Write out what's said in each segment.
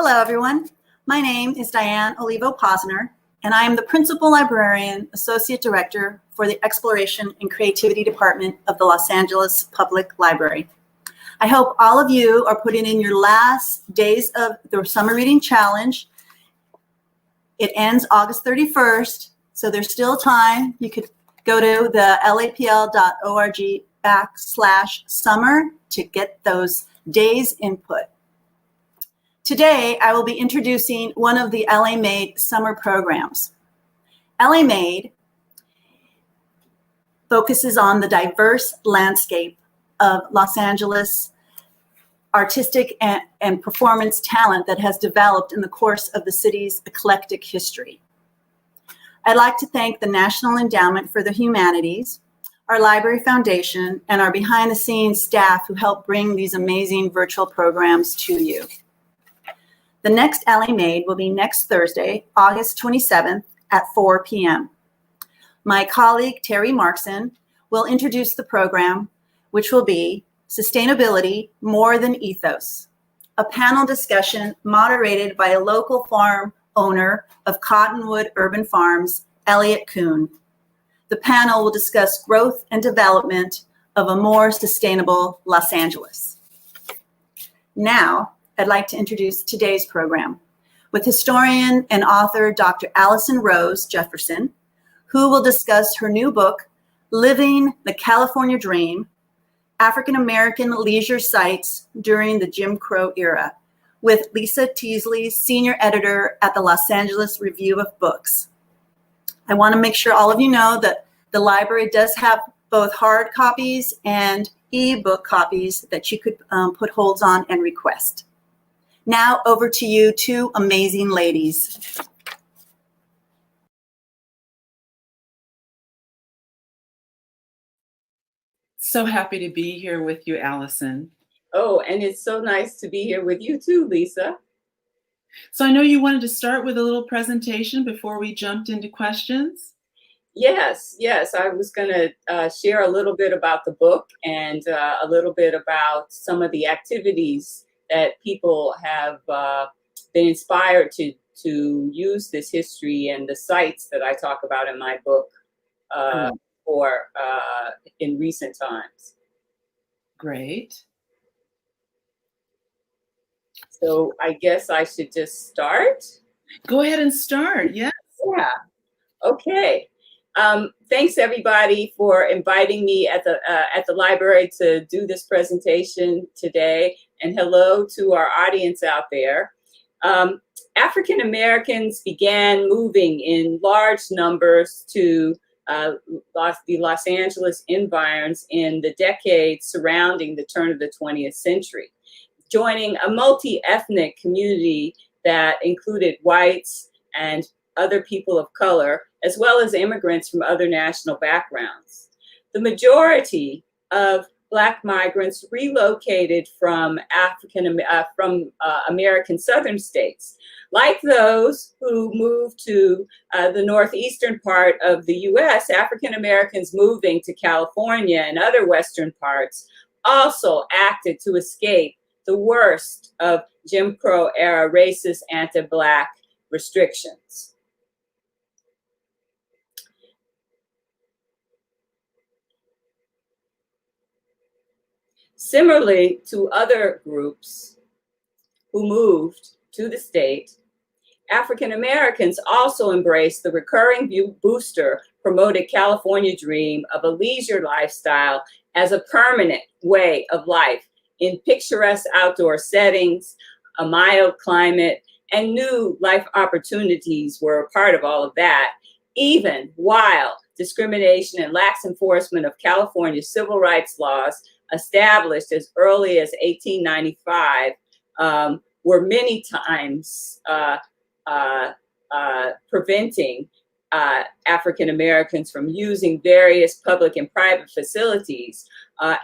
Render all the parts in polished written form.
Hello, everyone. My name is Diane Olivo-Posner, and I am the Principal Librarian, Associate Director for the Exploration and Creativity Department of the Los Angeles Public Library. I hope all of you are putting in your last days of the Summer Reading Challenge. It ends August 31st, so there's still time. You could go to the lapl.org/summer to get those days input. Today, I will be introducing one of the LA Made summer programs. LA Made focuses on the diverse landscape of Los Angeles artistic and performance talent that has developed in the course of the city's eclectic history. I'd like to thank the National Endowment for the Humanities, our Library Foundation, and our behind-the-scenes staff who help bring these amazing virtual programs to you. The next LA Made will be next Thursday, August 27th at 4 p.m. My colleague, Terry Markson, will introduce the program, which will be Sustainability More Than Ethos, a panel discussion moderated by a local farm owner of Cottonwood Urban Farms, Elliot Kuhn. The panel will discuss growth and development of a more sustainable Los Angeles. Now, I'd like to introduce today's program with historian and author Dr. Alison Rose Jefferson, who will discuss her new book, Living the California Dream, African American Leisure Sites During the Jim Crow Era, with Lisa Teasley, senior editor at the Los Angeles Review of Books. I want to make sure all of you know that the library does have both hard copies and e-book copies that you could put holds on and request. Now over to you two amazing ladies. So happy to be here with you, Allison. Oh, and it's so nice to be here with you too, Lisa. So I know you wanted to start with a little presentation before we jumped into questions. Yes, I was going to share a little bit about the book and a little bit about some of the activities that people have been inspired to use this history and the sites that I talk about in my book in recent times. Great. So I guess I should just start. Go ahead and start. Yes. Yeah. Okay. Thanks everybody for inviting me at the library to do this presentation today, and hello to our audience out there. African Americans began moving in large numbers to the Los Angeles environs in the decades surrounding the turn of the 20th century, joining a multi-ethnic community that included whites and other people of color, as well as immigrants from other national backgrounds. The majority of Black migrants relocated from American southern states. Like those who moved to the northeastern part of the US, African Americans moving to California and other western parts also acted to escape the worst of Jim Crow era racist anti-Black restrictions. Similarly to other groups who moved to the state, African Americans also embraced the recurring booster promoted California dream of a leisure lifestyle as a permanent way of life in picturesque outdoor settings, a mild climate, and new life opportunities were a part of all of that, even while discrimination and lax enforcement of California's civil rights laws established as early as 1895 were many times preventing African Americans from using various public and private facilities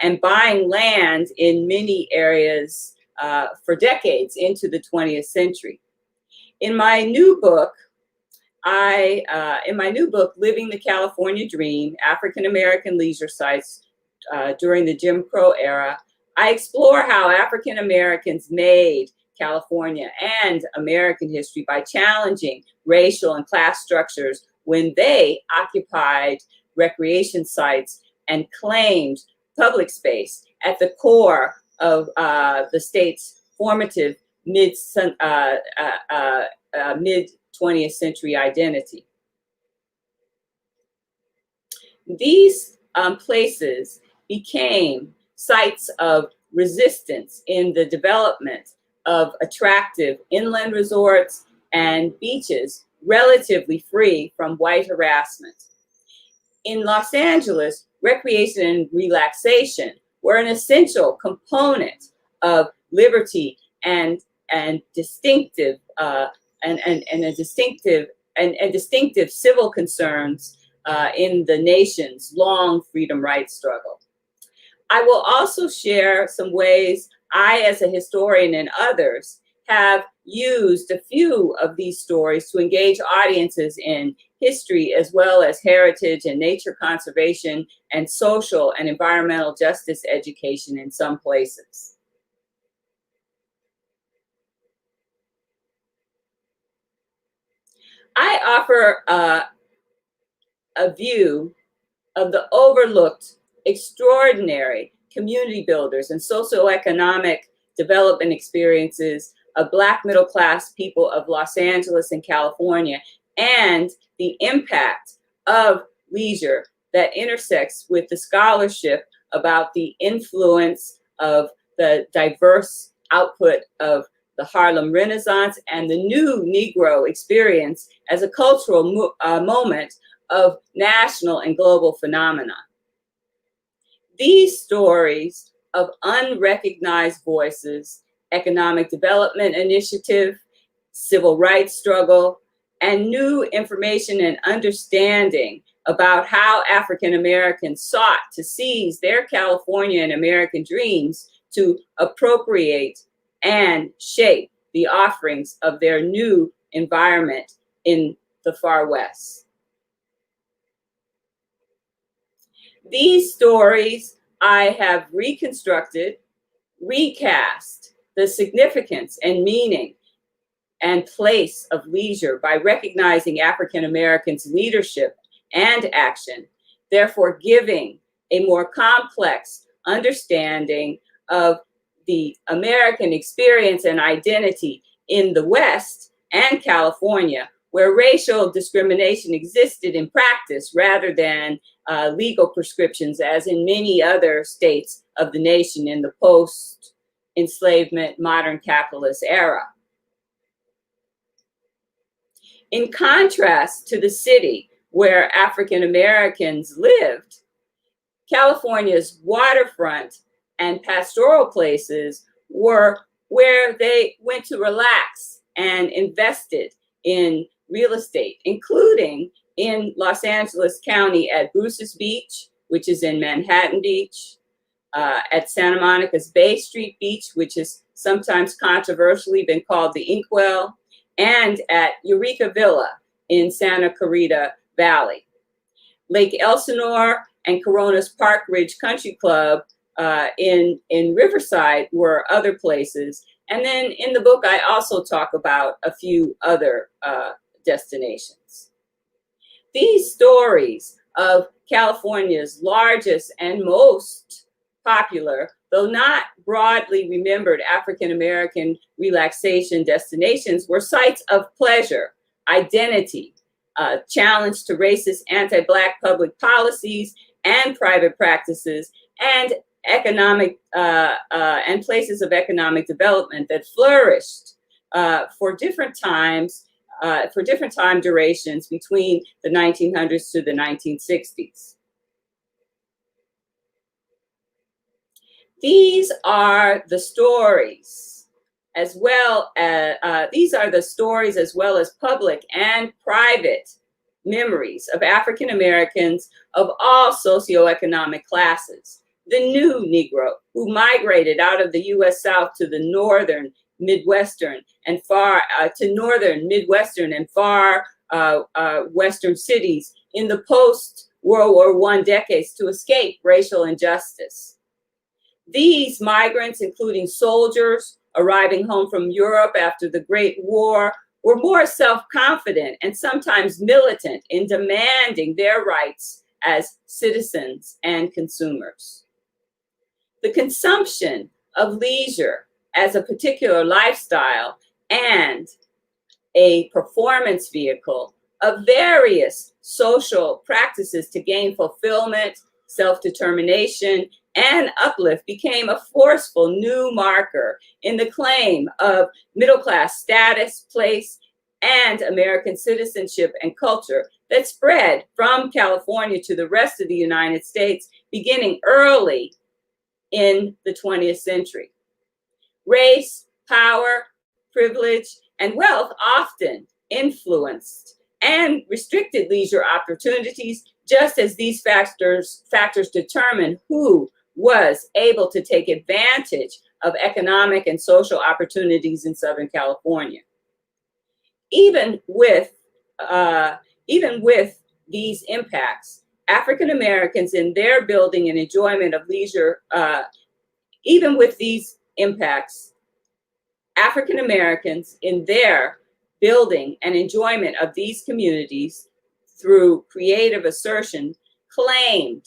and buying land in many areas for decades into the 20th century. In my new book, Living the California Dream, African American Leisure Sites During the Jim Crow Era, I explore how African Americans made California and American history by challenging racial and class structures when they occupied recreation sites and claimed public space at the core of the state's formative mid-20th century identity. These places became sites of resistance in the development of attractive inland resorts and beaches relatively free from white harassment. In Los Angeles, recreation and relaxation were an essential component of liberty and distinctive civil concerns in the nation's long freedom rights struggle. I will also share some ways I, as a historian, and others have used a few of these stories to engage audiences in history, as well as heritage and nature conservation and social and environmental justice education in some places. I offer a view of the overlooked, extraordinary community builders and socioeconomic development experiences of Black middle-class people of Los Angeles and California, and the impact of leisure that intersects with the scholarship about the influence of the diverse output of the Harlem Renaissance and the new Negro experience as a cultural moment of national and global phenomena. These stories of unrecognized voices, economic development initiative, civil rights struggle, and new information and understanding about how African Americans sought to seize their California and American dreams to appropriate and shape the offerings of their new environment in the far West. These stories I have reconstructed, recast the significance and meaning and place of leisure by recognizing African Americans' leadership and action, therefore giving a more complex understanding of the American experience and identity in the West and California, where racial discrimination existed in practice rather than legal prescriptions, as in many other states of the nation in the post-enslavement modern capitalist era. In contrast to the city where African Americans lived, California's waterfront and pastoral places were where they went to relax and invested in real estate, including in Los Angeles County at Bruce's Beach, which is in Manhattan Beach, at Santa Monica's Bay Street Beach, which has sometimes controversially been called the Inkwell, and at Eureka Villa in Santa Clarita Valley. Lake Elsinore and Corona's Park Ridge Country Club in Riverside were other places. And then in the book, I also talk about a few other destinations. These stories of California's largest and most popular, though not broadly remembered, African American relaxation destinations were sites of pleasure, identity, challenge to racist anti-Black public policies and private practices, and economic and places of economic development that flourished for different times, for different time durations between the 1900s to the 1960s. These are the stories, as well as public and private memories of African Americans of all socioeconomic classes. The new Negro who migrated out of the U.S. South to the northern Midwestern and far Western cities in the post-World War I decades to escape racial injustice. These migrants, including soldiers, arriving home from Europe after the Great War were more self-confident and sometimes militant in demanding their rights as citizens and consumers. The consumption of leisure as a particular lifestyle and a performance vehicle of various social practices to gain fulfillment, self-determination, and uplift became a forceful new marker in the claim of middle-class status, place, and American citizenship and culture that spread from California to the rest of the United States beginning early in the 20th century. Race, power, privilege, and wealth often influenced and restricted leisure opportunities, just as these factors determine who was able to take advantage of economic and social opportunities in Southern California. Even with these impacts, African Americans in their building and enjoyment of leisure, even with these impacts, African Americans in their building and enjoyment of these communities through creative assertion claimed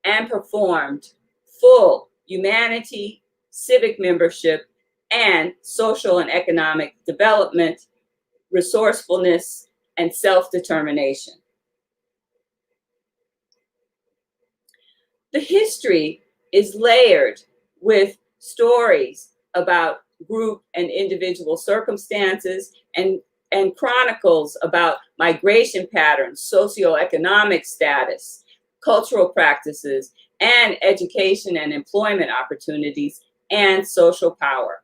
and performed full humanity, civic membership, and social and economic development, resourcefulness, and self-determination. The history is layered with stories about group and individual circumstances and chronicles about migration patterns, socioeconomic status, cultural practices, and education and employment opportunities, and social power.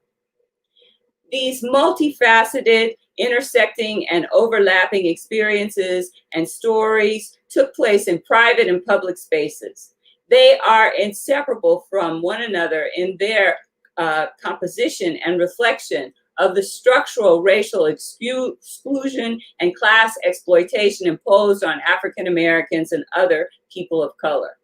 These multifaceted, intersecting, and overlapping experiences and stories took place in private and public spaces. They are inseparable from one another in their composition and reflection of the structural racial exclusion and class exploitation imposed on African Americans and other people of color.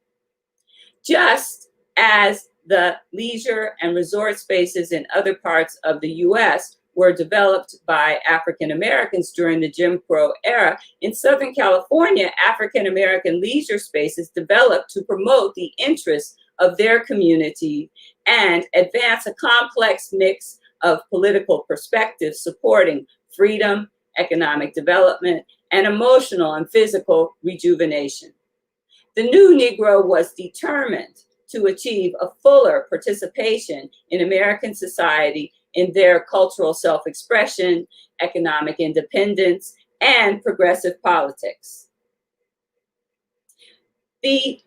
Just as the leisure and resort spaces in other parts of the US were developed by African Americans during the Jim Crow era, in Southern California, African American leisure spaces developed to promote the interests of their community and advance a complex mix of political perspectives supporting freedom, economic development, and emotional and physical rejuvenation. The new Negro was determined to achieve a fuller participation in American society in their cultural self-expression, economic independence, and progressive politics. The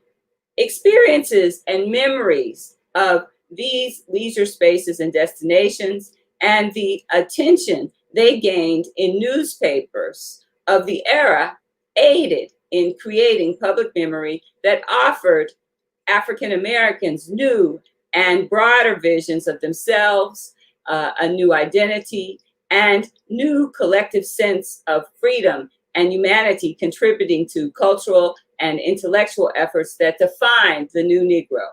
experiences and memories of these leisure spaces and destinations and the attention they gained in newspapers of the era aided in creating public memory that offered African Americans new and broader visions of themselves, a new identity, and new collective sense of freedom and humanity, contributing to cultural and intellectual efforts that defined the new Negro.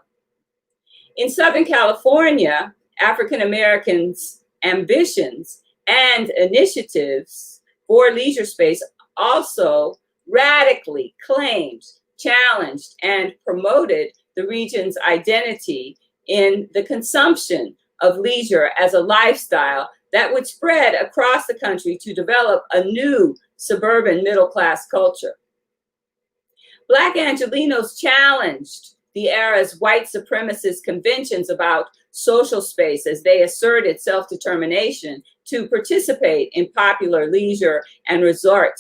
In Southern California, African Americans' ambitions and initiatives for leisure space also radically claimed, challenged, and promoted the region's identity in the consumption of leisure as a lifestyle that would spread across the country to develop a new suburban middle-class culture. Black Angelenos challenged the era's white supremacist conventions about social space as they asserted self-determination to participate in popular leisure and resort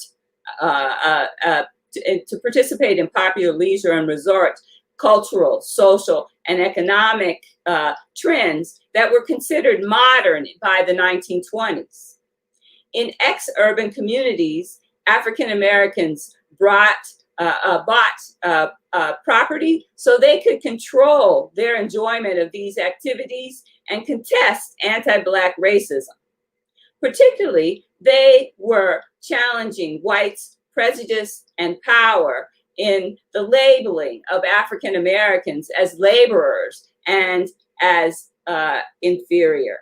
cultural, social, and economic trends that were considered modern by the 1920s. In ex-urban communities, African Americans bought property so they could control their enjoyment of these activities and contest anti-Black racism. Particularly, they were challenging whites' prejudice and power in the labeling of African Americans as laborers and as inferior.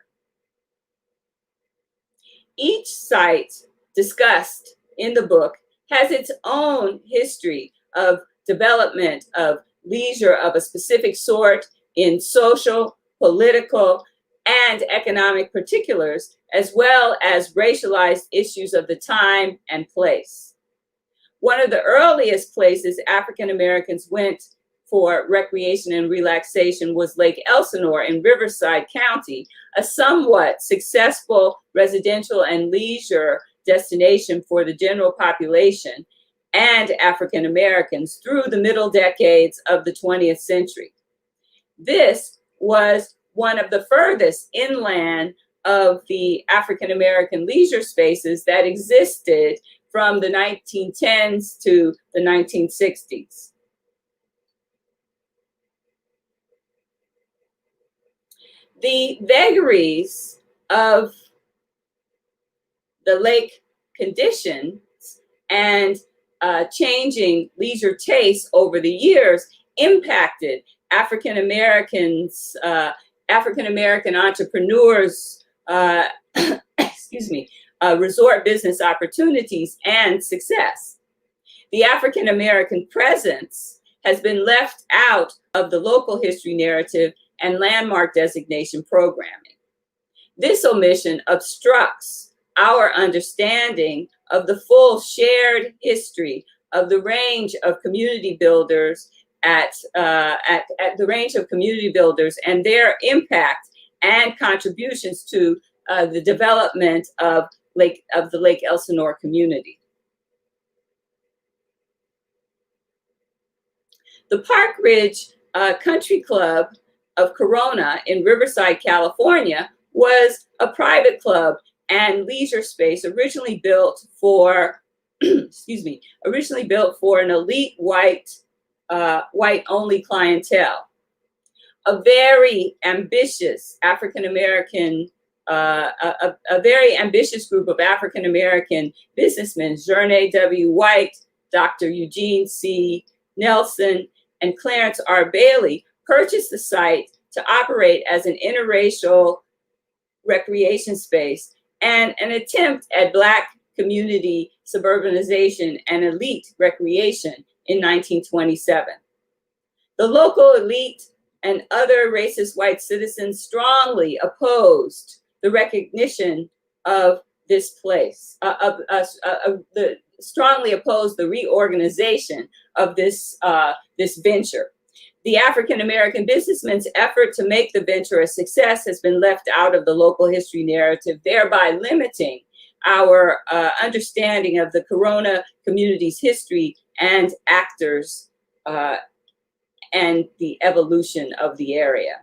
Each site discussed in the book has its own history of development of leisure of a specific sort in social, political, and economic particulars, as well as racialized issues of the time and place. One of the earliest places African Americans went for recreation and relaxation was Lake Elsinore in Riverside County, a somewhat successful residential and leisure destination for the general population and African Americans through the middle decades of the 20th century. This was one of the furthest inland of the African American leisure spaces that existed from the 1910s to the 1960s. The vagaries of the lake conditions and changing leisure tastes over the years impacted African American entrepreneurs, excuse me, resort business opportunities and success. The African American presence has been left out of the local history narrative and landmark designation programming. This omission obstructs our understanding of the full shared history of the range of community builders at the range of community builders and their impact and contributions to the development of the Lake Elsinore community. The Park Ridge Country Club of Corona in Riverside, California, was a private club and leisure space originally built for, originally built for an elite white-only clientele. A very ambitious African-American, a very ambitious group of African-American businessmen, Journey W. White, Dr. Eugene C. Nelson, and Clarence R. Bailey, purchased the site to operate as an interracial recreation space and an attempt at Black community suburbanization and elite recreation in 1927. The local elite and other racist white citizens strongly opposed the recognition of this place, strongly opposed the reorganization of this venture. The African-American businessman's effort to make the venture a success has been left out of the local history narrative, thereby limiting our understanding of the Corona community's history and actors and the evolution of the area.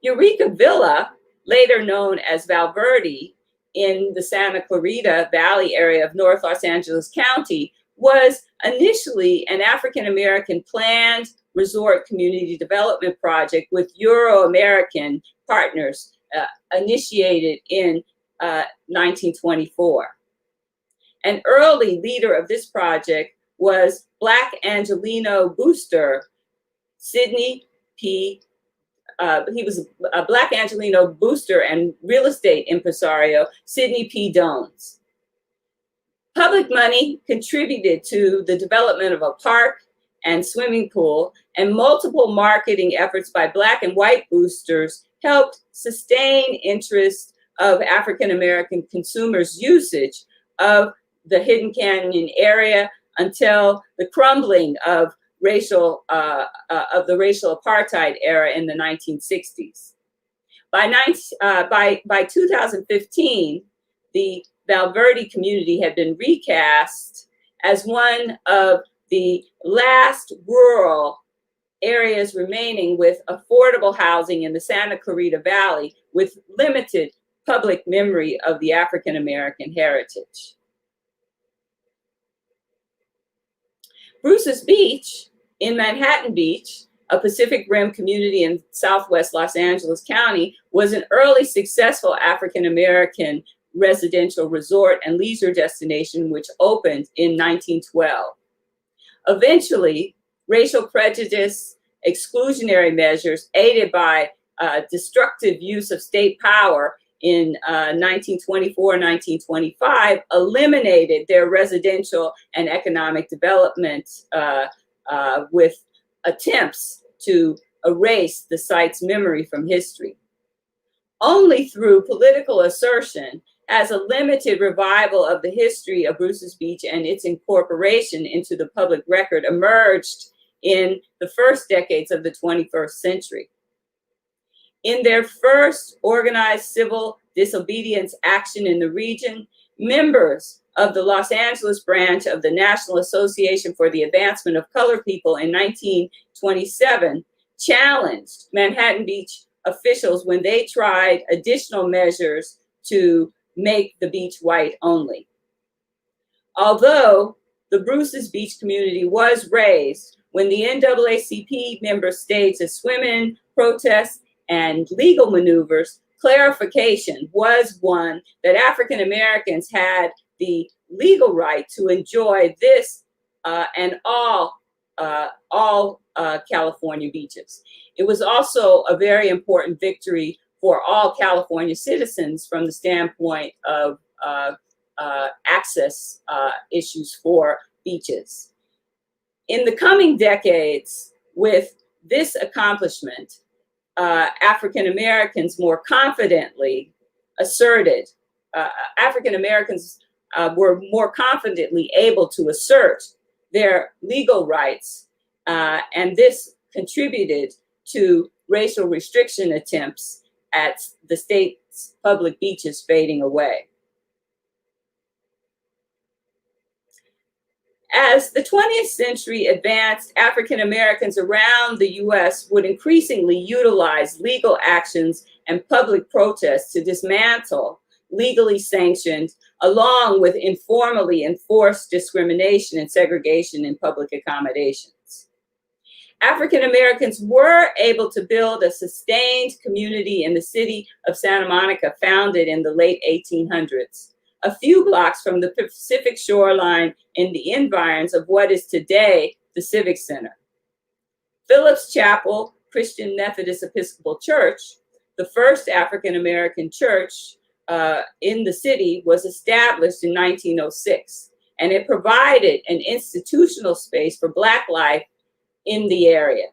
Eureka Villa, later known as Valverde in the Santa Clarita Valley area of North Los Angeles County, was initially an African-American planned resort community development project with Euro-American partners initiated in 1924. An early leader of this project was Black Angelino booster, Sidney P. He was a Black Angelino booster and real estate impresario, Sidney P. Dones. Public money contributed to the development of a park and swimming pool, and multiple marketing efforts by Black and white boosters helped sustain interest of African-American consumers' usage of the Hidden Canyon area until the crumbling of the racial apartheid era in the 1960s. By 2015, the Valverde community had been recast as one of the last rural areas remaining with affordable housing in the Santa Clarita Valley with limited public memory of the African-American heritage. Bruce's Beach in Manhattan Beach, a Pacific Rim community in Southwest Los Angeles County, was an early successful African-American residential resort and leisure destination which opened in 1912. Eventually, racial prejudice, exclusionary measures aided by destructive use of state power in 1924, 1925, eliminated their residential and economic development with attempts to erase the site's memory from history. Only through political assertion has a limited revival of the history of Bruce's Beach and its incorporation into the public record emerged in the first decades of the 21st century. In their first organized civil disobedience action in the region, members of the Los Angeles branch of the National Association for the Advancement of Colored People in 1927 challenged Manhattan Beach officials when they tried additional measures to make the beach white only. Although the Bruce's Beach community was raised when the NAACP members staged a swim-in protest and legal maneuvers, clarification was one that African Americans had the legal right to enjoy this and all California beaches. It was also a very important victory for all California citizens from the standpoint of access issues for beaches. In the coming decades, with this accomplishment, African Americans more confidently asserted, African Americans were more confidently able to assert their legal rights, and this contributed to racial restriction attempts at the state's public beaches fading away. As the 20th century advanced, African Americans around the US would increasingly utilize legal actions and public protests to dismantle legally sanctioned, along with informally enforced discrimination and segregation in public accommodations. African Americans were able to build a sustained community in the city of Santa Monica, founded in the late 1800s. A few blocks from the Pacific shoreline in the environs of what is today the Civic Center. Phillips Chapel Christian Methodist Episcopal Church, the first African American church in the city, was established in 1906, and it provided an institutional space for Black life in the area.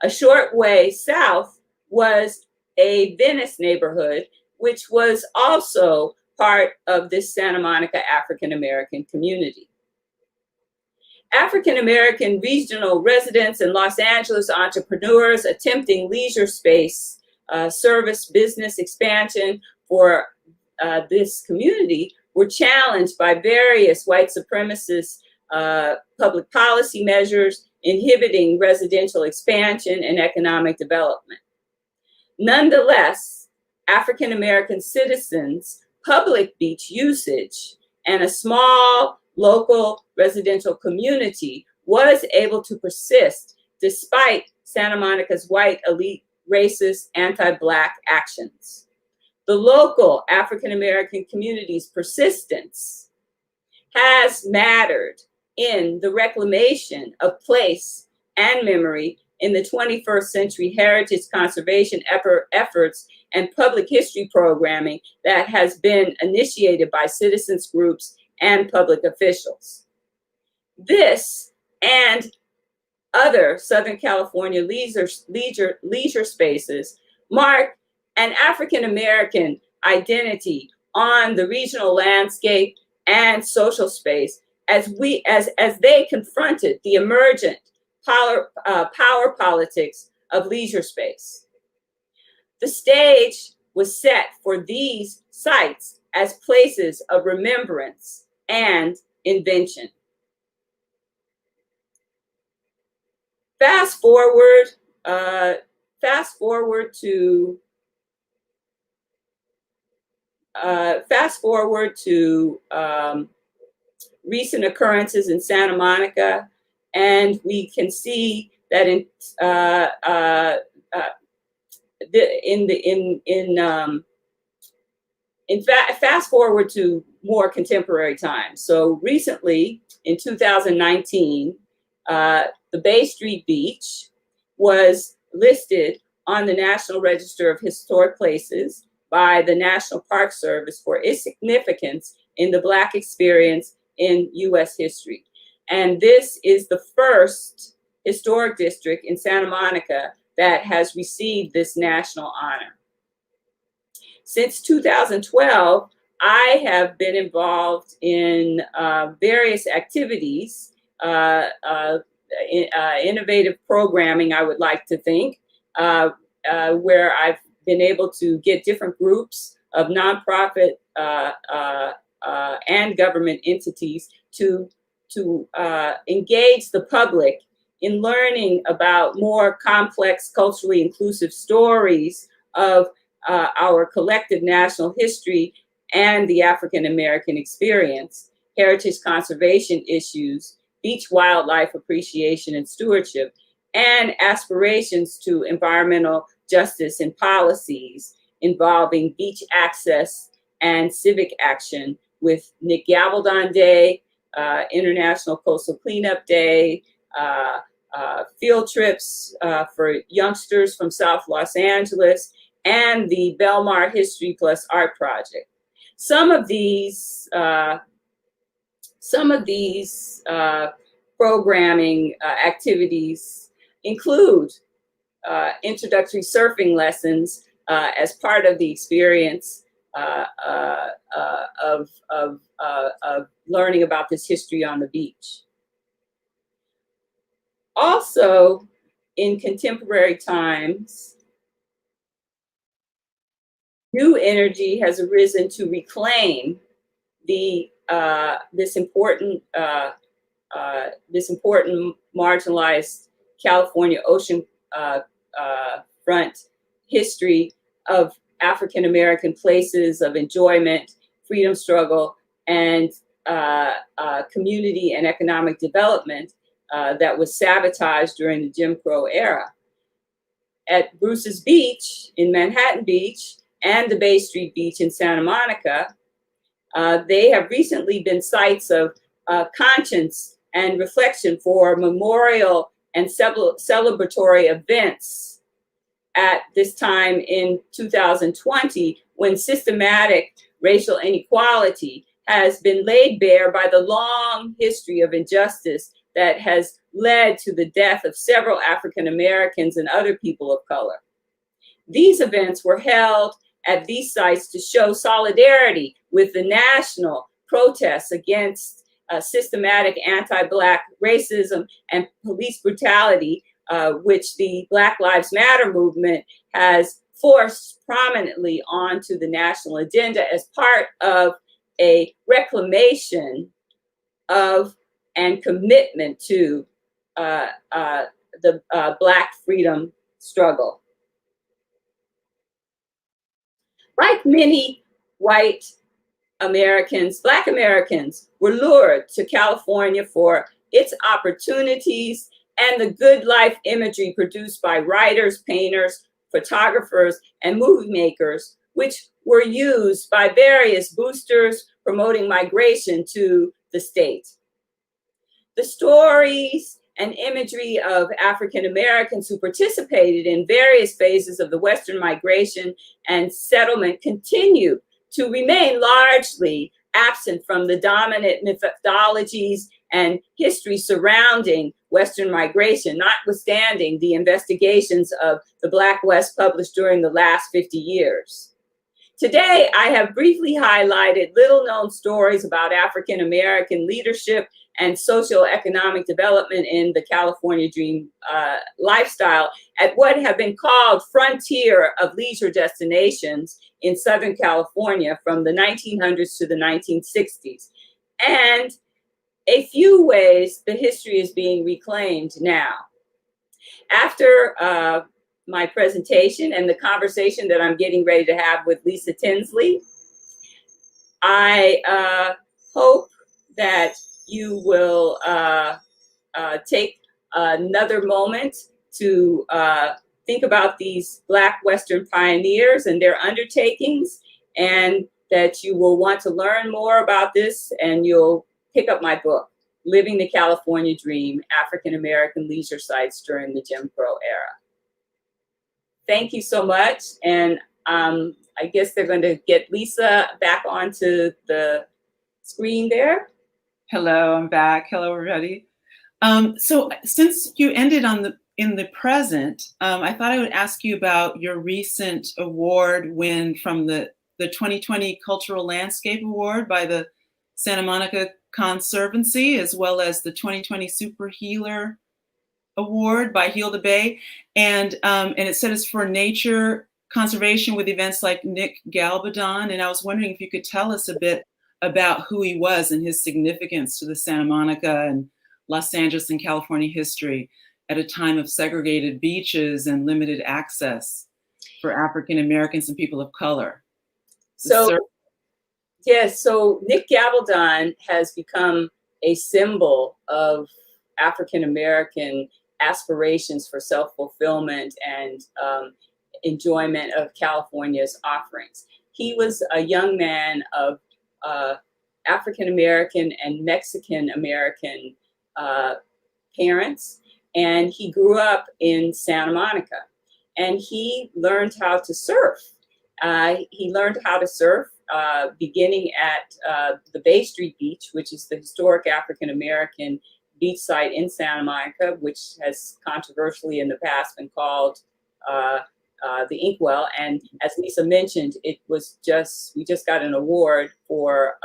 A short way south was a Venice neighborhood, which was also part of this Santa Monica African American community. African American regional residents and Los Angeles entrepreneurs attempting leisure space, service business expansion for this community were challenged by various white supremacist public policy measures inhibiting residential expansion and economic development. Nonetheless, African American citizens' public beach usage and a small local residential community was able to persist despite Santa Monica's white elite racist anti-Black actions. The local African American community's persistence has mattered in the reclamation of place and memory in the 21st century heritage conservation efforts and public history programming that has been initiated by citizens groups and public officials. This and other Southern California leisure spaces mark an African American identity on the regional landscape and social space as they confronted the emergent power politics of leisure space. The stage was set for these sites as places of remembrance and invention. Fast forward to recent occurrences in Santa Monica, and we can see that fast forward to more contemporary times. So recently, in 2019, the Bay Street Beach was listed on the National Register of Historic Places. by the National Park Service for its significance in the Black experience in U.S. history. And this is the first historic district in Santa Monica that has received this national honor. Since 2012, I have been involved in various activities, innovative programming, I would like to think, where I've been able to get different groups of nonprofit and government entities to engage the public in learning about more complex, culturally inclusive stories of our collective national history and the African American experience, heritage conservation issues, beach wildlife appreciation and stewardship, and aspirations to environmental justice and policies involving beach access and civic action with Nick Gabaldon Day, International Coastal Cleanup Day, field trips for youngsters from South Los Angeles, and the Belmar History Plus Art Project. Some of these programming activities include introductory surfing lessons as part of the experience of learning about this history on the beach. Also, in contemporary times, new energy has arisen to reclaim this important marginalized California ocean front history of African American places of enjoyment, freedom struggle, and community and economic development that was sabotaged during the Jim Crow era. At Bruce's Beach in Manhattan Beach and the Bay Street Beach in Santa Monica, they have recently been sites of conscience and reflection for memorial and celebratory events at this time in 2020, when systematic racial inequality has been laid bare by the long history of injustice that has led to the death of several African Americans and other people of color. These events were held at these sites to show solidarity with the national protests against systematic anti-Black racism and police brutality, which the Black Lives Matter movement has forced prominently onto the national agenda as part of a reclamation of and commitment to the Black freedom struggle. Like many white Americans, Black Americans were lured to California for its opportunities and the good life imagery produced by writers, painters, photographers, and movie makers, which were used by various boosters promoting migration to the state. The stories and imagery of African Americans who participated in various phases of the Western migration and settlement continue to remain largely absent from the dominant methodologies and history surrounding Western migration, notwithstanding the investigations of the Black West published during the last 50 years. Today, I have briefly highlighted little-known stories about African American leadership and socioeconomic development in the California Dream lifestyle at what have been called frontier of leisure destinations in Southern California from the 1900s to the 1960s. And a few ways the history is being reclaimed now. After my presentation and the conversation that I'm getting ready to have with Lisa Teasley, I hope that you will take another moment to think about these Black Western pioneers and their undertakings, and that you will want to learn more about this, and you'll pick up my book, Living the California Dream, African American Leisure Sites During the Jim Crow Era. Thank you so much, and I guess they're going to get Lisa back onto the screen there. Hello, I'm back. Hello, everybody. So since you ended in the present, I thought I would ask you about your recent award win from the 2020 Cultural Landscape Award by the Santa Monica Conservancy, as well as the 2020 Super Healer Award by Heal the Bay. And it said it's for nature conservation with events like Nick Galbadon. And I was wondering if you could tell us a bit about who he was and his significance to the Santa Monica and Los Angeles and California history at a time of segregated beaches and limited access for African Americans and people of color. So, yes, so Nick Gabaldon has become a symbol of African American aspirations for self-fulfillment and enjoyment of California's offerings. He was a young man of African American and Mexican American parents, and he grew up in Santa Monica, and he learned how to surf. He learned how to surf beginning at the Bay Street Beach, which is the historic African American beach site in Santa Monica, which has controversially in the past been called the Inkwell. And as Lisa mentioned, we just got an award for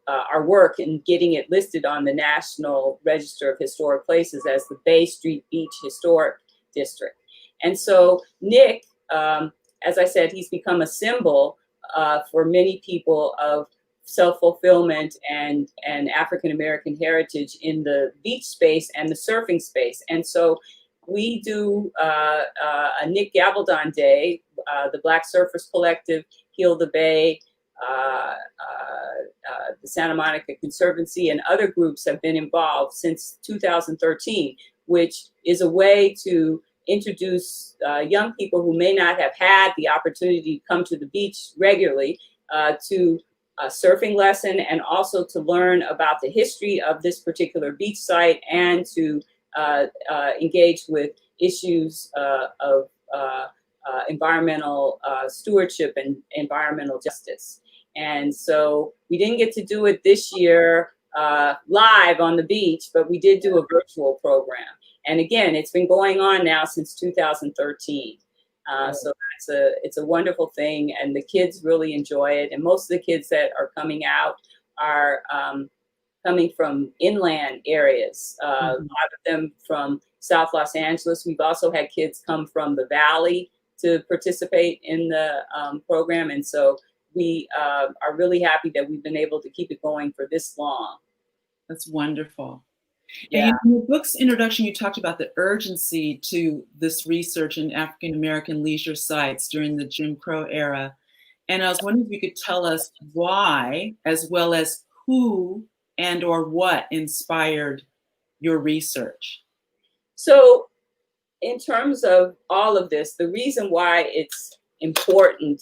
our work in getting it listed on the National Register of Historic Places as the Bay Street Beach Historic District. And so Nick, as I said, he's become a symbol for many people of self-fulfillment and African American heritage in the beach space and the surfing space. And so we do a Nick Gabaldon Day. The Black Surfers Collective, Heal the Bay, the Santa Monica Conservancy, and other groups have been involved since 2013, which is a way to introduce young people who may not have had the opportunity to come to the beach regularly to a surfing lesson, and also to learn about the history of this particular beach site, and to engage with issues of environmental stewardship and environmental justice. And so we didn't get to do it this year live on the beach, but we did do a virtual program. And again, it's been going on now since 2013. So it's a wonderful thing, and the kids really enjoy it. And most of the kids that are coming out are coming from inland areas, a lot of them from South Los Angeles. We've also had kids come from the Valley to participate in the program. And so we are really happy that we've been able to keep it going for this long. That's wonderful. Yeah. And in the book's introduction, you talked about the urgency to this research in African American leisure sites during the Jim Crow era. And I was wondering if you could tell us why, as well as who and or what inspired your research. So in terms of all of this, the reason why it's important,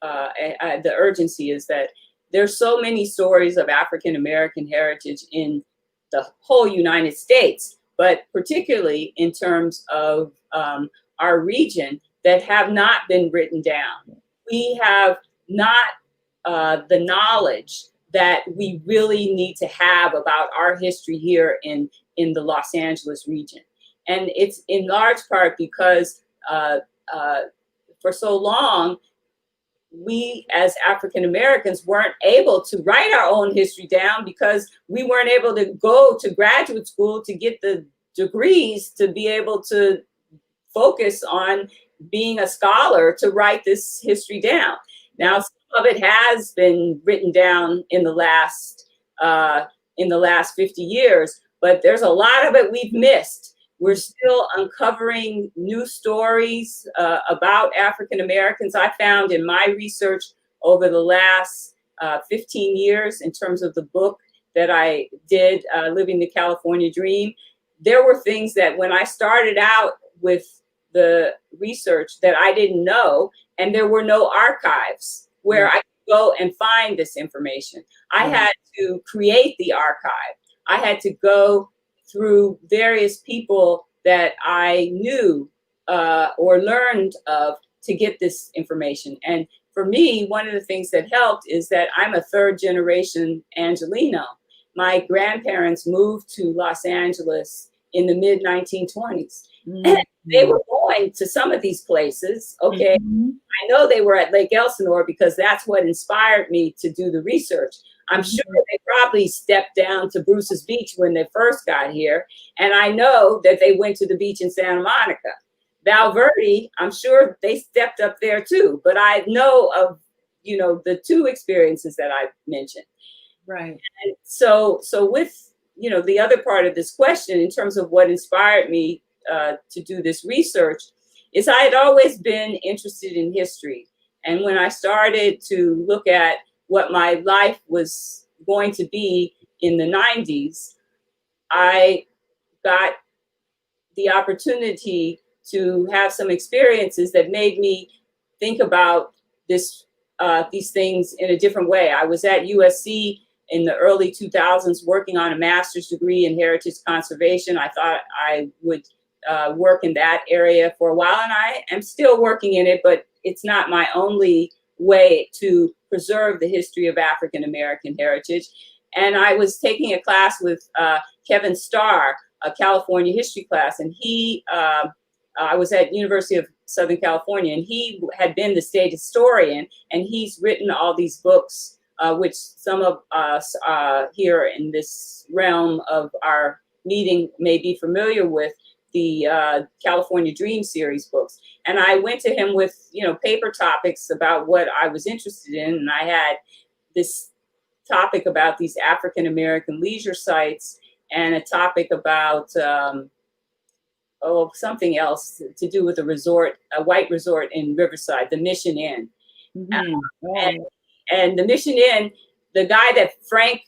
the urgency, is that there's so many stories of African American heritage in the whole United States, but particularly in terms of our region, that have not been written down. We have not the knowledge that we really need to have about our history here in the Los Angeles region. And it's in large part because for so long, we as African Americans weren't able to write our own history down, because we weren't able to go to graduate school to get the degrees to be able to focus on being a scholar to write this history down. Now, some of it has been written down in the last 50 years, but there's a lot of it we've missed. We're still uncovering new stories about African Americans. I found in my research over the last 15 years, in terms of the book that I did, Living the California Dream, there were things that when I started out with the research that I didn't know, and there were no archives where I could go and find this information. I had to create the archive. I had to go through various people that I knew or learned of to get this information. And for me, one of the things that helped is that I'm a third generation Angelino. My grandparents moved to Los Angeles in the mid 1920s. And they were going to some of these places. Okay. I know they were at Lake Elsinore because that's what inspired me to do the research. I'm sure they probably stepped down to Bruce's Beach when they first got here. And I know that they went to the beach in Santa Monica. Val Verde, I'm sure they stepped up there too. But I know of, you know, the two experiences that I mentioned. Right. And so with, you know, the other part of this question in terms of what inspired me to do this research is I had always been interested in history. And when I started to look at what my life was going to be in the 90s, I got the opportunity to have some experiences that made me think about these things in a different way. I was at USC in the early 2000s working on a master's degree in heritage conservation. I thought I would work in that area for a while, and I am still working in it, but it's not my only way to preserve the history of African American heritage. And I was taking a class with Kevin Starr, a California history class, and I was at University of Southern California, and he had been the state historian, and he's written all these books, which some of us here in this realm of our meeting may be familiar with, the California Dream series books. And I went to him with, you know, paper topics about what I was interested in. And I had this topic about these African American leisure sites and a topic about something else to do with a white resort in Riverside, the Mission Inn. And the Mission Inn, the guy that Frank,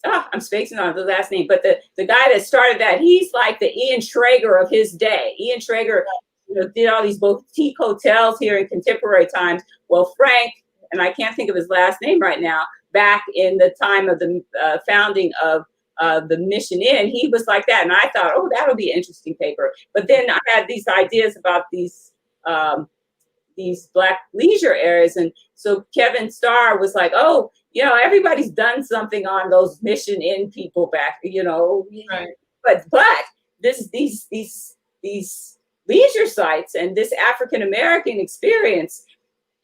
I'm spacing on the last name, but the guy that started that, he's like the Ian Schrager of his day. Ian Schrager, you know, did all these boutique hotels here in contemporary times. Well, Frank, and I can't think of his last name right now, back in the time of the founding of the Mission Inn, he was like that. And I thought, oh, that'll be an interesting paper. But then I had these ideas about these Black leisure areas. And so Kevin Starr was like, oh, you know, everybody's done something on those Mission Inn people back, you know, right. but these leisure sites and this African American experience,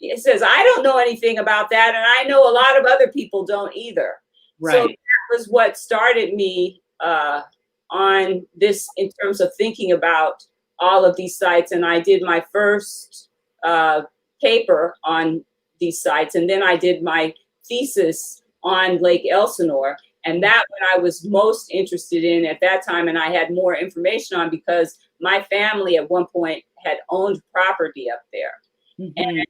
it says, I don't know anything about that. And I know a lot of other people don't either. Right. So that was what started me on this in terms of thinking about all of these sites. And I did my first paper on these sites. And then I did my thesis on Lake Elsinore. And that one I was most interested in at that time. And I had more information on because my family at one point had owned property up there. And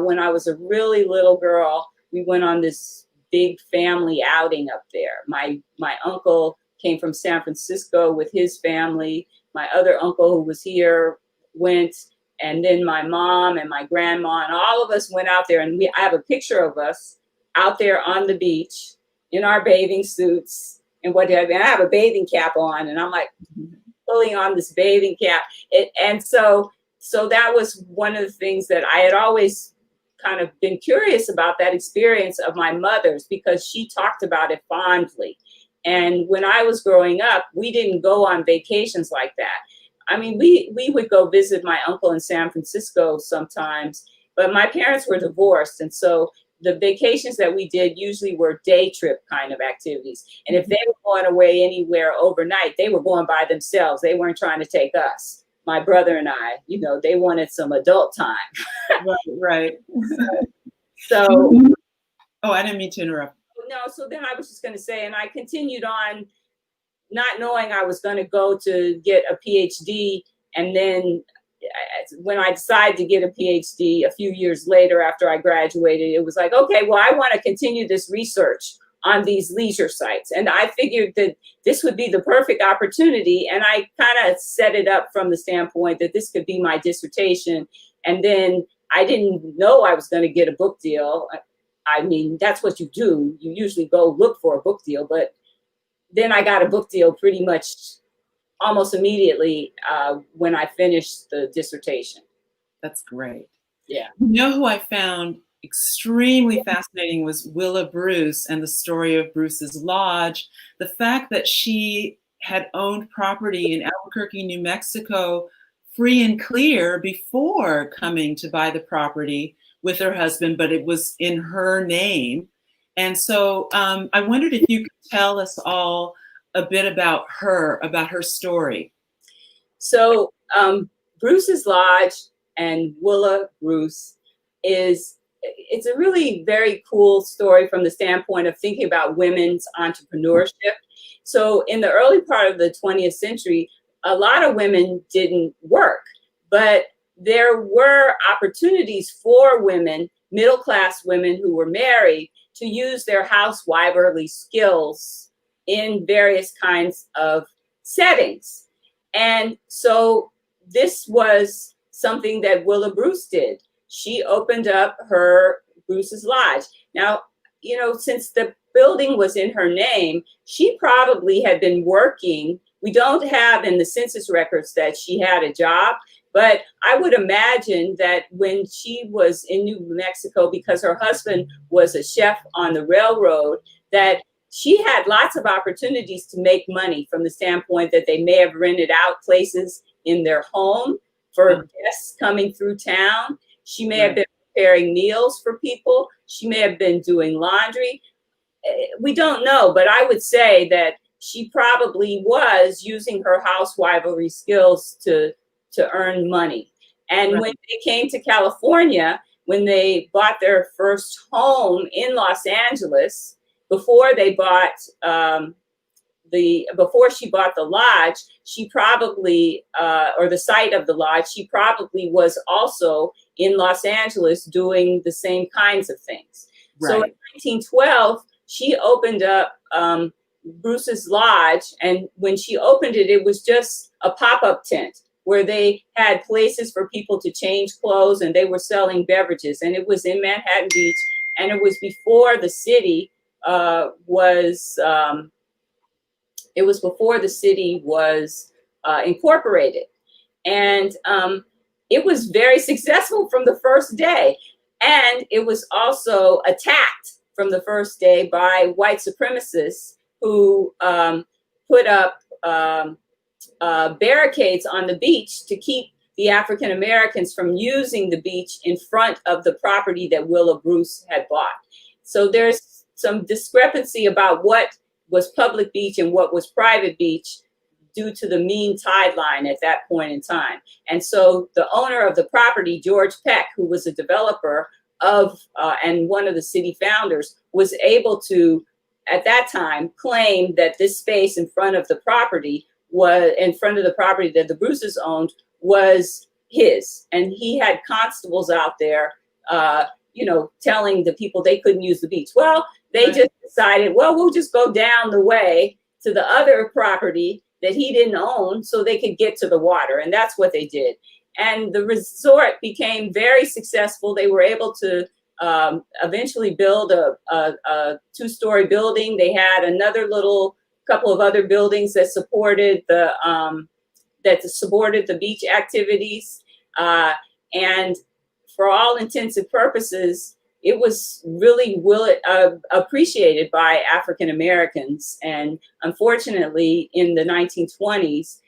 when I was a really little girl, we went on this big family outing up there. My uncle came from San Francisco with his family. My other uncle who was here went, and then my mom and my grandma and all of us went out there. And I have a picture of us out there on the beach in our bathing suits and what have you. And I have a bathing cap on, and I'm like pulling on this bathing cap. And so that was one of the things that I had always kind of been curious about, that experience of my mother's, because she talked about it fondly. And when I was growing up, we didn't go on vacations like that. I mean, we would go visit my uncle in San Francisco sometimes, but my parents were divorced. And so the vacations that we did usually were day trip kind of activities. And if they were going away anywhere overnight, they were going by themselves. They weren't trying to take us. My brother and I, you know, they wanted some adult time. Right. So. Oh, I didn't mean to interrupt. No, so then I was just going to say, and I continued on not knowing I was going to go to get a PhD. And then when I decided to get a PhD a few years later after I graduated, it was like, okay, well, I want to continue this research on these leisure sites. And I figured that this would be the perfect opportunity. And I kind of set it up from the standpoint that this could be my dissertation. And then I didn't know I was going to get a book deal. I mean, that's what you do. You usually go look for a book deal. But then I got a book deal pretty much almost immediately when I finished the dissertation. That's great. Yeah. You know who I found extremely fascinating was Willa Bruce and the story of Bruce's Lodge. The fact that she had owned property in Albuquerque, New Mexico, free and clear before coming to buy the property with her husband, but it was in her name. And so I wondered if you could tell us all a bit about her story. So Bruce's Lodge and Willa Bruce it's a really very cool story from the standpoint of thinking about women's entrepreneurship. So in the early part of the 20th century, a lot of women didn't work, but there were opportunities for women, middle-class women who were married, to use their housewiferly skills in various kinds of settings. And so this was something that Willa Bruce did. She opened up her Bruce's Lodge. Now, you know, since the building was in her name, she probably had been working. We don't have in the census records that she had a job, but I would imagine that when she was in New Mexico, because her husband was a chef on the railroad, that she had lots of opportunities to make money from the standpoint that they may have rented out places in their home for guests coming through town. She may have been preparing meals for people. She may have been doing laundry. We don't know, but I would say that she probably was using her housewifery skills to earn money. And when they came to California, when they bought their first home in Los Angeles, before they bought before she bought the lodge, she probably or the site of the lodge, she probably was also in Los Angeles doing the same kinds of things. So in 1912, she opened up Bruce's Lodge, and when she opened it, it was just a pop-up tent where they had places for people to change clothes, and they were selling beverages, and it was in Manhattan Beach, and it was before the city was incorporated. And it was very successful from the first day. And it was also attacked from the first day by white supremacists who put up barricades on the beach to keep the African Americans from using the beach in front of the property that Willa Bruce had bought. So there's some discrepancy about what was public beach and what was private beach due to the mean tide line at that point in time. And so the owner of the property, George Peck, who was a developer of and one of the city founders, was able to, at that time, claim that this space in front of the property that the Bruces owned was his. And he had constables out there, telling the people they couldn't use the beach. Well, they just decided, well, we'll just go down the way to the other property that he didn't own so they could get to the water. And that's what they did. And the resort became very successful. They were able to eventually build a two-story building. They had another couple of other buildings that supported the beach activities. And for all intents and purposes, it was really appreciated by African Americans. And unfortunately, in the 1920s,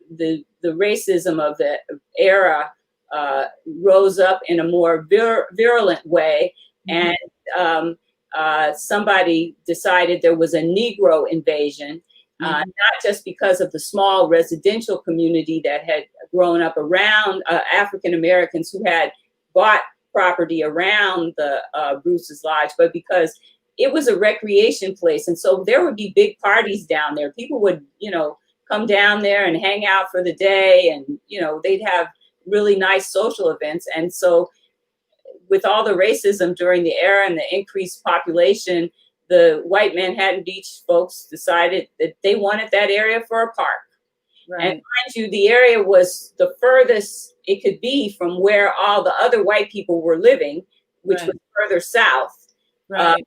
the racism of the era rose up in a more virulent way. And somebody decided there was a Negro invasion, not just because of the small residential community that had grown up around African Americans who had bought property around the Bruce's Lodge, but because it was a recreation place. And so there would be big parties down there. People would, come down there and hang out for the day, and, they'd have really nice social events. And so with all the racism during the era and the increased population, the white Manhattan Beach folks decided that they wanted that area for a park. Right. And mind you, the area was the furthest it could be from where all the other white people were living, which was further south. Right.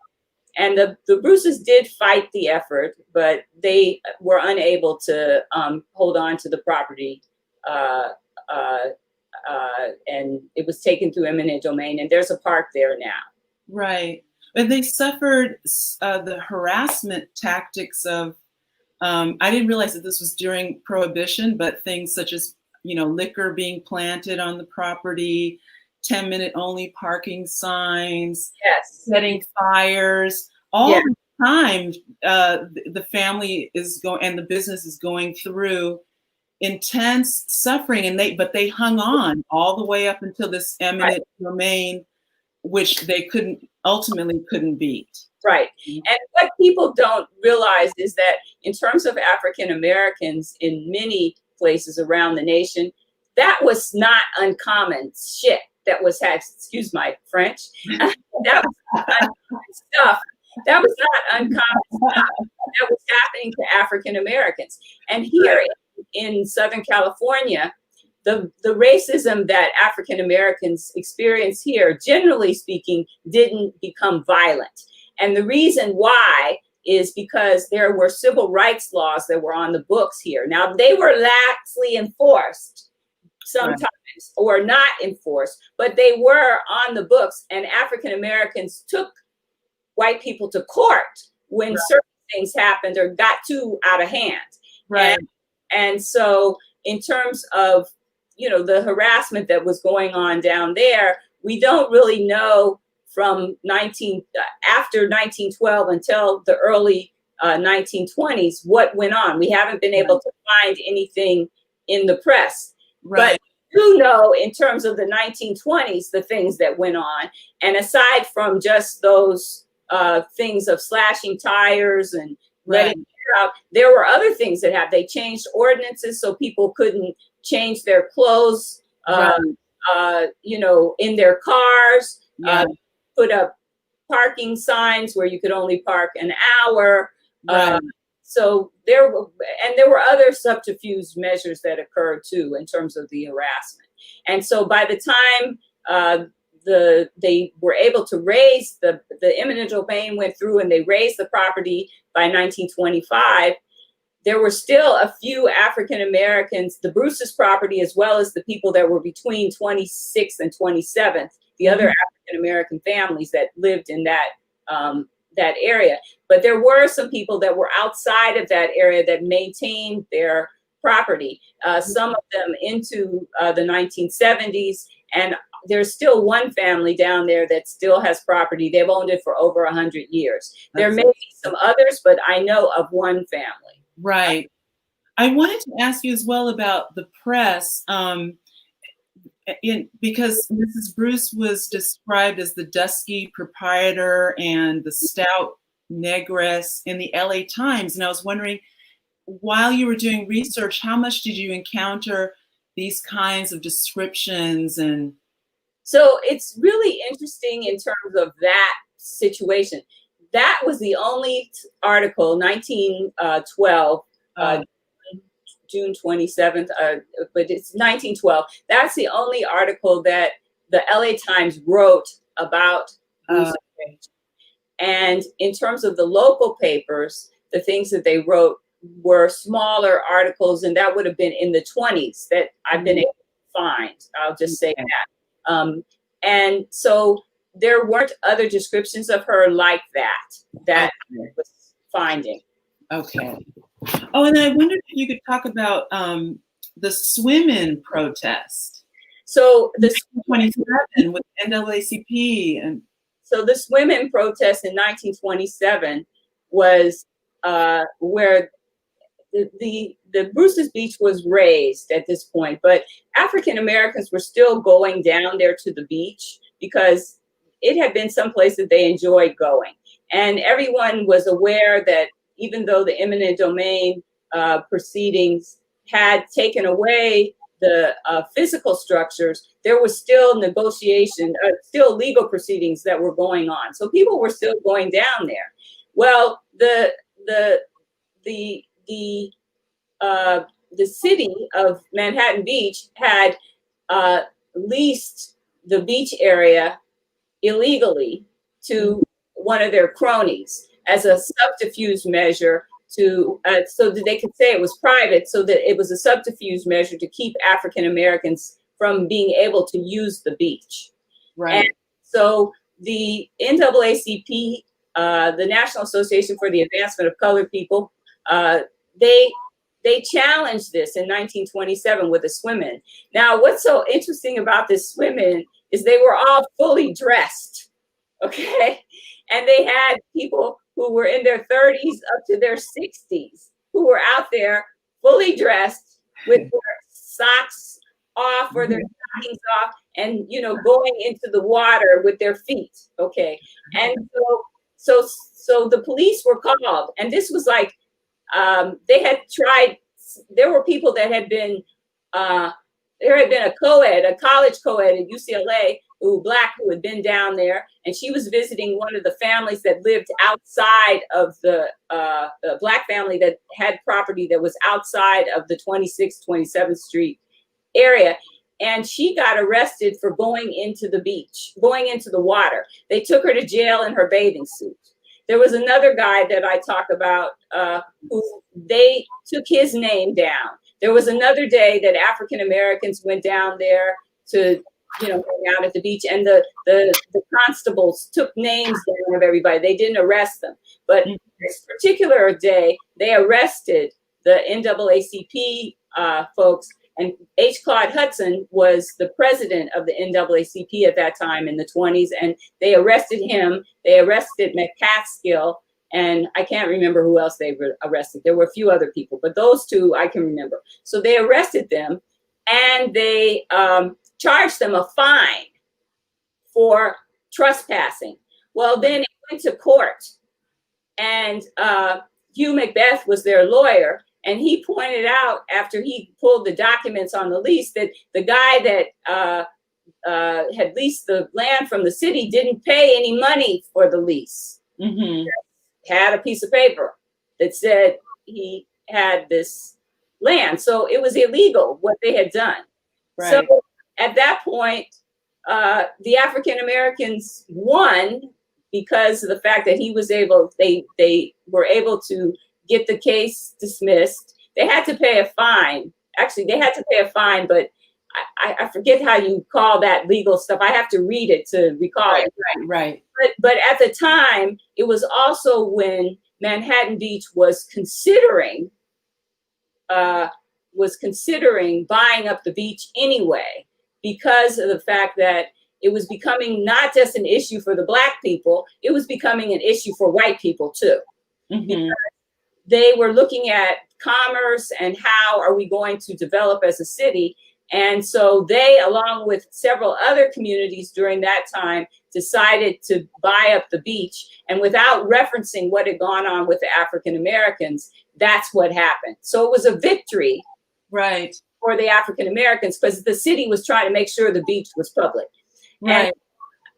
And the Bruces did fight the effort, but they were unable to hold on to the property and it was taken through eminent domain, and there's a park there now. Right. And they suffered the harassment tactics of, I didn't realize that this was during Prohibition, but things such as, liquor being planted on the property, 10-minute only parking signs, Yes. setting fires, all the time. The family is going and the business is going through intense suffering, but they hung on all the way up until this eminent domain, which they ultimately couldn't beat. Right. And what people don't realize is that in terms of African Americans in many places around the nation, that was not uncommon shit that was had, excuse my French, that was uncommon stuff. That was not uncommon stuff that was happening to African Americans. And here in Southern California, the racism that African Americans experience here, generally speaking, didn't become violent. And the reason why is because there were civil rights laws that were on the books here. Now, they were laxly enforced sometimes or not enforced, but they were on the books, and African Americans took white people to court when certain things happened or got too out of hand. Right. And so in terms of, the harassment that was going on down there, we don't really know from after 1912 until the early 1920s what went on. We haven't been able to find anything in the press. Right. But we do know in terms of the 1920s, the things that went on. And aside from just those things of slashing tires and letting out, there were other things that happened. They changed ordinances so people couldn't change their clothes, in their cars, put up parking signs where you could only park an hour. So there were other subterfuge measures that occurred too in terms of the harassment. And so by the time they were able to raise the eminent domain went through and they raised the property by 1925, there were still a few African Americans, the Bruce's property, as well as the people that were between 26th and 27th, the other African American families that lived in that area. But there were some people that were outside of that area that maintained their property, some of them into the 1970s. And there's still one family down there that still has property. They've owned it for over 100 years. There may be some others, but I know of one family. Right. I wanted to ask you as well about the press, because Mrs. Bruce was described as the dusky proprietor and the stout negress in the LA Times. And I was wondering, while you were doing research, how much did you encounter these kinds of descriptions? And so it's really interesting in terms of that situation. That was the only article, 1912, June 27th, but it's 1912. That's the only article that the LA Times wrote about. And in terms of the local papers, the things that they wrote were smaller articles, and that would have been in the 20s that I've been able to find. I'll just say that. And so there weren't other descriptions of her like that I was finding. Okay. Oh, and I wondered if you could talk about the swim-in protest. So the 27 with NAACP and so the swim-in protest in 1927 was where the Bruce's Beach was raised at this point, but African Americans were still going down there to the beach because it had been someplace that they enjoyed going. And everyone was aware that even though the eminent domain proceedings had taken away the physical structures, there was still negotiation, still legal proceedings that were going on. So people were still going down there. Well, the city of Manhattan Beach had leased the beach area illegally to one of their cronies as a subterfuge measure to so that they could say it was private, so that it was a subterfuge measure to keep African Americans from being able to use the beach. Right. And so the NAACP, the National Association for the Advancement of Colored People, they challenged this in 1927 with a swim-in. Now, what's so interesting about this swim-in is they were all fully dressed, okay? And they had people who were in their 30s up to their 60s who were out there fully dressed with their socks off or their stockings off and, you know, going into the water with their feet, okay? And so the police were called, and this was like, they had tried, there were people that had been, there had been a college co-ed at UCLA, black, who had been down there, and she was visiting one of the families that lived outside of the black family that had property that was outside of the 26th, 27th Street area. And she got arrested for going into the beach, going into the water. They took her to jail in her bathing suit. There was another guy that I talk about who they took his name down. There was another day that African Americans went down there to, you know, hang out at the beach, and the constables took names down of everybody. They didn't arrest them. But this particular day, they arrested the NAACP folks, and H. Claude Hudson was the president of the NAACP at that time in the 20s, and they arrested him. They arrested McCaskill, and I can't remember who else they arrested. There were a few other people, but those two I can remember. So they arrested them, and they charged them a fine for trespassing. Well, then it went to court, and Hugh Macbeth was their lawyer, and he pointed out after he pulled the documents on the lease that the guy that had leased the land from the city didn't pay any money for the lease. Mm-hmm. Had a piece of paper that said he had this land. So it was illegal what they had done. Right. So at that point, the African Americans won because of the fact that he was able, they were able to get the case dismissed. They had to pay a fine. Actually, they had to pay a fine, but I forget how you call that legal stuff. I have to read it to recall it. Right. But at the time, it was also when Manhattan Beach was considering buying up the beach anyway, because of the fact that it was becoming not just an issue for the black people, it was becoming an issue for white people too. Mm-hmm. Because they were looking at commerce and how are we going to develop as a city. And so they, along with several other communities during that time, decided to buy up the beach. And without referencing what had gone on with the African Americans, that's what happened. So it was a victory, right, for the African Americans, because the city was trying to make sure the beach was public. Right. And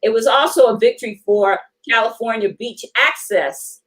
it was also a victory for California beach access,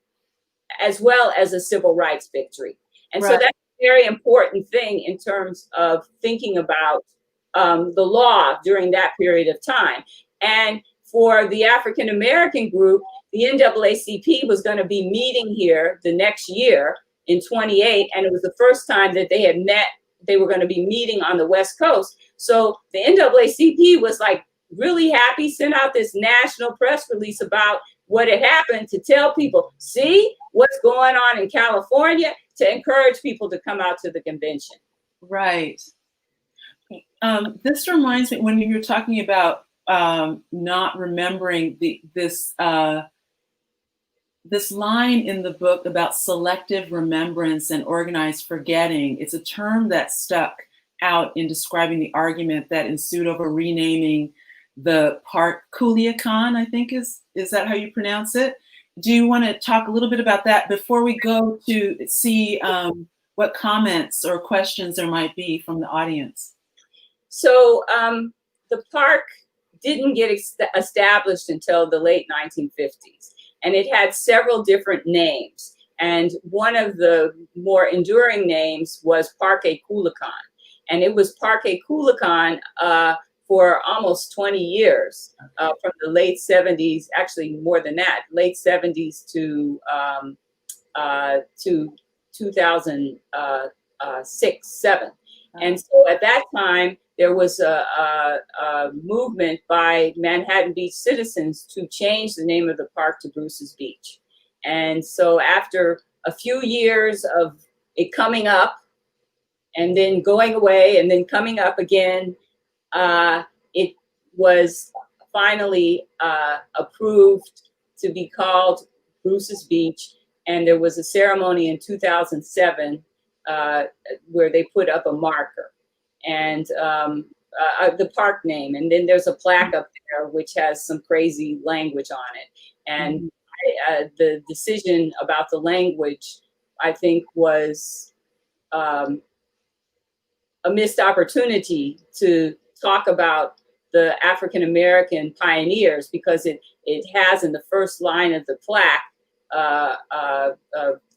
as well as a civil rights victory. And right. So that's a very important thing in terms of thinking about the law during that period of time. And for the African American group, the NAACP was going to be meeting here the next year in 28, and it was the first time that they had met. They were going to be meeting on the West Coast. So the NAACP was like really happy, sent out this national press release about what had happened to tell people, see what's going on in California, to encourage people to come out to the convention. Right. This reminds me, when you were talking about not remembering this line in the book about selective remembrance and organized forgetting. It's a term that stuck out in describing the argument that ensued over renaming the park Culiacan, I think is that how you pronounce it? Do you want to talk a little bit about that before we go to see what comments or questions there might be from the audience? So the park didn't get established until the late 1950s, and it had several different names. And one of the more enduring names was Parque Culiacan, and it was Parque Culiacan for almost 20 years, from the late 70s, actually more than that, late 70s to 2006, 7. And so at that time, there was a movement by Manhattan Beach citizens to change the name of the park to Bruce's Beach. And so after a few years of it coming up and then going away and then coming up again, it was finally approved to be called Bruce's Beach. And there was a ceremony in 2007 where they put up a marker and the park name. And then there's a plaque up there which has some crazy language on it. And the decision about the language, I think, was a missed opportunity to talk about the African American pioneers, because it has in the first line of the plaque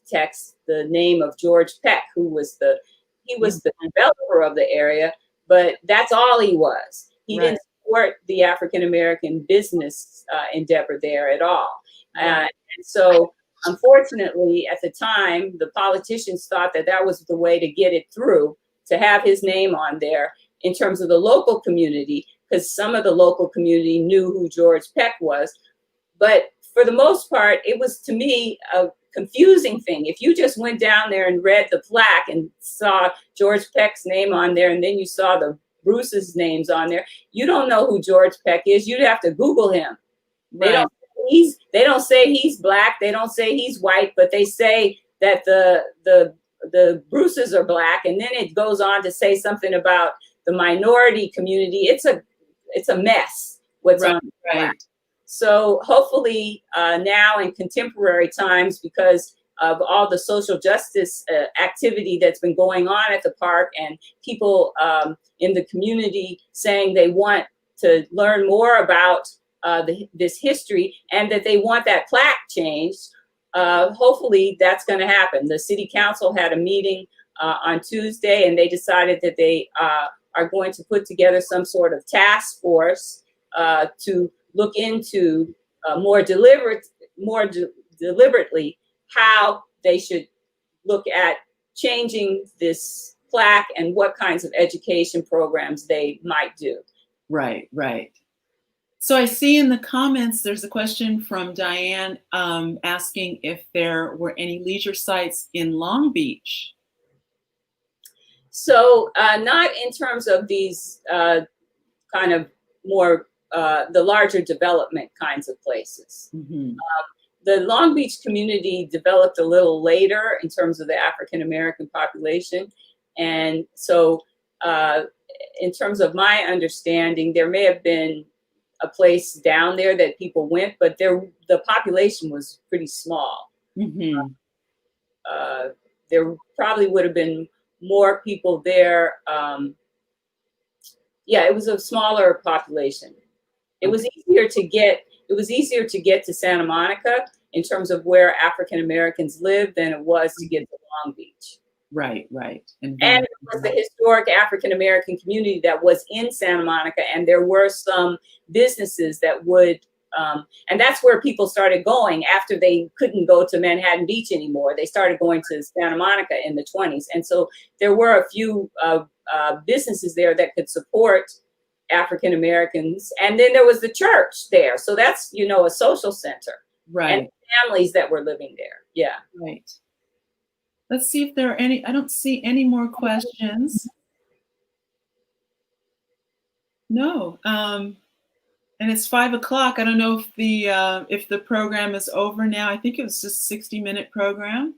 text the name of George Peck, who was the developer of the area, but that's all he was. He didn't support the African American business endeavor there at all. And so, unfortunately, at the time, the politicians thought that that was the way to get it through, to have his name on there in terms of the local community, because some of the local community knew who George Peck was. But for the most part, it was, to me, a confusing thing. If you just went down there and read the plaque and saw George Peck's name on there, and then you saw the Bruce's names on there, you don't know who George Peck is. You'd have to Google him. They don't say he's black. They don't say he's white, but they say that the Bruces are black, and then it goes on to say something about the minority community. It's a mess what's on the plaque. So hopefully now in contemporary times, because of all the social justice activity that's been going on at the park, and people in the community saying they want to learn more about this history and that they want that plaque changed, hopefully that's going to happen. The city council had a meeting on Tuesday, and they decided that they are going to put together some sort of task force to look into more deliberately how they should look at changing this plaque and what kinds of education programs they might do. Right. So I see in the comments, there's a question from Diane asking if there were any leisure sites in Long Beach. So not in terms of these kind of more the larger development kinds of places. The Long Beach community developed a little later in terms of the African American population. And so in terms of my understanding, there may have been a place down there that people went, but the population was pretty small. There probably would have been more people there. It was a smaller population. It was easier to get to Santa Monica in terms of where African Americans lived than it was to get to Long Beach. Right. And it was the historic African American community that was in Santa Monica, and there were some businesses that would, and that's where people started going after they couldn't go to Manhattan Beach anymore. They started going to Santa Monica in the 1920s. And so there were a few businesses there that could support African Americans. And then there was the church there. So that's, a social center. Right. And families that were living there. Yeah. Right. Let's see if there are any. I don't see any more questions. No. And it's 5 o'clock. I don't know if the program is over now. I think it was just a 60-minute program.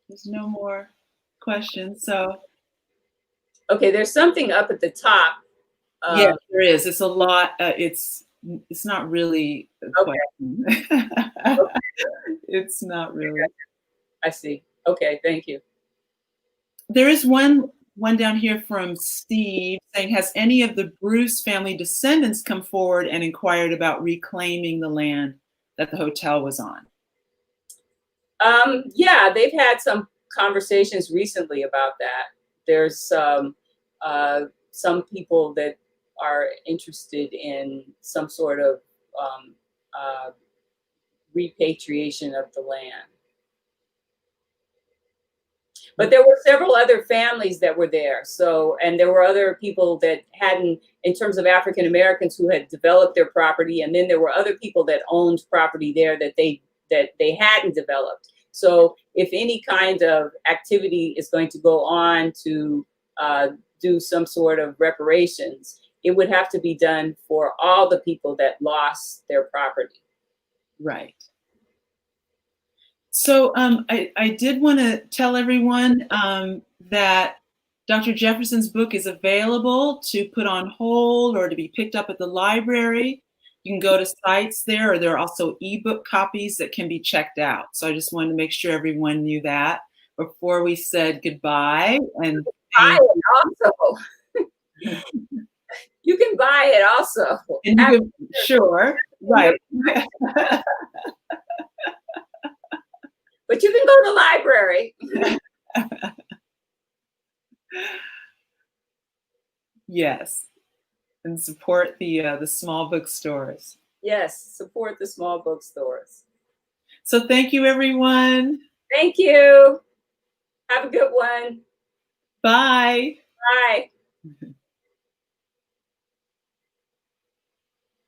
There's no more questions. So. Okay, there's something up at the top. Yeah, there is. It's a lot. It's not really a question. Okay. It's not really. I see. Okay, thank you. There is one down here from Steve saying, has any of the Bruce family descendants come forward and inquired about reclaiming the land that the hotel was on? Yeah, they've had some conversations recently about that. There's some people that are interested in some sort of repatriation of the land. But there were several other families that were there. So, and there were other people that hadn't, in terms of African Americans who had developed their property, and then there were other people that owned property there that they hadn't developed. So if any kind of activity is going to go on to do some sort of reparations, it would have to be done for all the people that lost their property. Right. So I did want to tell everyone that Dr. Jefferson's book is available to put on hold or to be picked up at the library. You can go to sites there, or there are also ebook copies that can be checked out. So I just wanted to make sure everyone knew that before we said goodbye. And buy it also. You can buy it also. And you can, sure, right. But you can go to the library. Yes, and support the small bookstores. Yes, support the small bookstores. So thank you, everyone. Thank you. Have a good one. Bye. Bye.